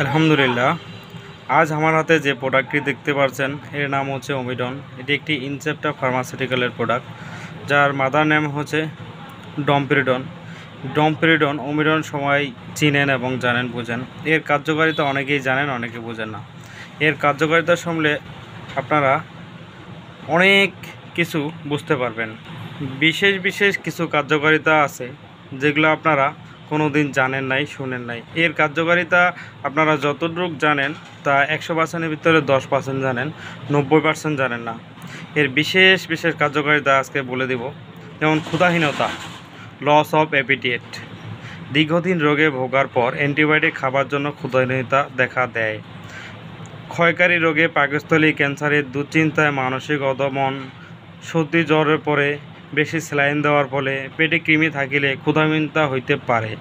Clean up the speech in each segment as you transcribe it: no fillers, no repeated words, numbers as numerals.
আলহামদুলিল্লাহ। আজ আমার হাতে যে প্রোডাক্টটি দেখতে পাচ্ছেন এর নাম হচ্ছে ওমিডন। এটি একটি ইনসেপ্টা ফার্মাসিউটিক্যালের প্রোডাক্ট, যার মাদার নেম হচ্ছে ডমপেরিডন। ডমপেরিডন ওমিডন সবাই চিনেন এবং জানেন, বুঝেন। এর কার্যকারিতা অনেকেই জানেন, অনেকে বুঝেন না। এর কার্যকারিতা শুনলে আপনারা অনেক কিছু বুঝতে পারবেন। বিশেষ বিশেষ কিছু কার্যকারিতা আছে যেগুলো আপনারা কোনো দিন জানেন নাই, শুনেন নাই। এর কার্যকারিতা আপনারা যতটুকু জানেন তা 100%-এর ভিতরে 10% জানেন, 90% জানেন না। এর বিশেষ বিশেষ কার্যকারিতা আজকে বলে দেব। যেমন ক্ষুধাহীনতা, লস অফ অ্যাপিটাইট। দীর্ঘদিন রোগে ভোগার পর অ্যান্টিবায়োটিক খাবার জন্য ক্ষুধাহীনতা দেখা দেয়। ক্ষয়কারী রোগে, পাকস্থলী ক্যান্সারের দুশ্চিন্তায়, মানসিক অদমন, সর্দি জ্বরের পরে বেশি স্যালাইন দেওয়ার ফলে পেটে কৃমি থাকিলে ক্ষুধাহীনতা হইতে পারে।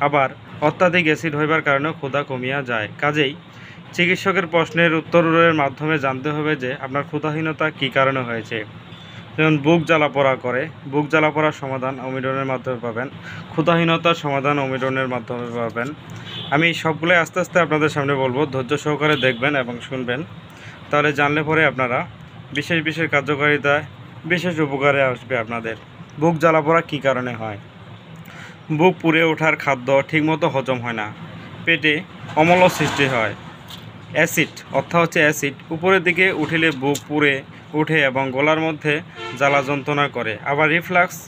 আবার অত্যাধিক অ্যাসিড হইবার কারণেও ক্ষুধা কমিয়া যায়। কাজেই চিকিৎসকের প্রশ্নের উত্তরের মাধ্যমে জানতে হবে যে আপনার ক্ষুধাহীনতা কী কারণে হয়েছে। যেমন বুক জ্বালাপোড়া করে, বুক জ্বালাপোড়ার সমাধান ওমিডনের মাধ্যমে পাবেন। ক্ষুধাহীনতার সমাধান ওমিডনের মাধ্যমে পাবেন। আমি সবগুলোই আস্তে আস্তে আপনাদের সামনে বলবো, ধৈর্য সহকারে দেখবেন এবং শুনবেন। তাহলে জানলে পরে আপনারা বিশেষ বিশেষ কার্যকারিতায় বিশেষ উপকারে আসবে আপনাদের। বুক জ্বালাপোড়া কী কারণে হয়? বুক পুড়ে ওঠার খাদ্য ঠিকমতো হজম হয় না, পেটে অম্ল সৃষ্টি হয়। অ্যাসিড অর্থাৎ হচ্ছে অ্যাসিড উপরের দিকে উঠিলে বুক পুড়ে উঠে এবং গলার মধ্যে জ্বালা যন্ত্রণা করে। আবার রিফ্লাক্স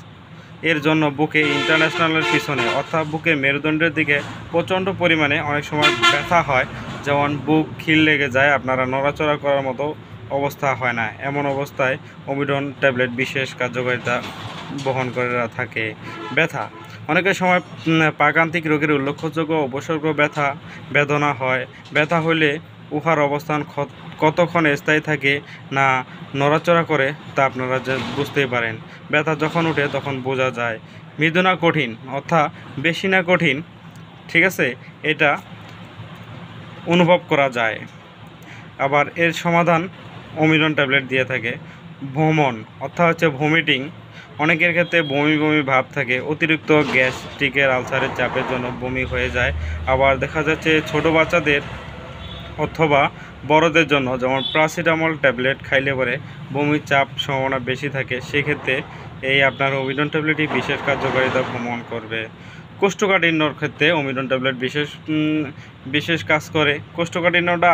এর জন্য বুকে ইন্টারন্যাশনালের পিছনে অর্থাৎ বুকের মেরুদণ্ডের দিকে প্রচণ্ড পরিমাণে অনেক সময় ব্যথা হয়। যেমন বুক খিল লেগে যায়, আপনারা নড়াচড়া করার মতো অবস্থা হয় না। এমন অবস্থায় ওমিডন ট্যাবলেট বিশেষ কার্যকারিতা বহন করে থাকে। ব্যথা অনেকের সময় প্রাণান্তিক রোগের উল্লেখযোগ্য উপসর্গ ব্যথা বেদনা হয়। ব্যথা হইলে উহার অবস্থান কতক্ষণ স্থায়ী থাকে না নড়াচড়া করে তা আপনারা বুঝতেই পারেন। ব্যথা যখন ওঠে তখন বোঝা যায়। মৃদু না কঠিন অর্থাৎ বেশি না কঠিন, ঠিক আছে, এটা অনুভব করা যায়। আবার এর সমাধান ওমিডন ট্যাবলেট দিয়ে থাকে। ভ্রমণ অর্থাৎ হচ্ছে ভমিটিং, অনেকের ক্ষেত্রে বমি বমি ভাব থাকে। অতিরিক্ত গ্যাস্ট্রিকের আলসারের চাপের জন্য বমি হয়ে যায়। আবার দেখা যাচ্ছে ছোট বাচ্চাদের অথবা বড়দের জন্য যেমন প্যারাসিটামল ট্যাবলেট খাইলে পরে বমির চাপ সম্ভাবনা বেশি থাকে। সেক্ষেত্রে এই আপনার ওমিডন ট্যাবলেটই বিশেষ কার্যকারিতা ভ্রমণ করবে। কোষ্ঠকাঠিন্যর ক্ষেত্রে ওমিডন ট্যাবলেট বিশেষ কাজ করে। কোষ্ঠকাঠিন্যটা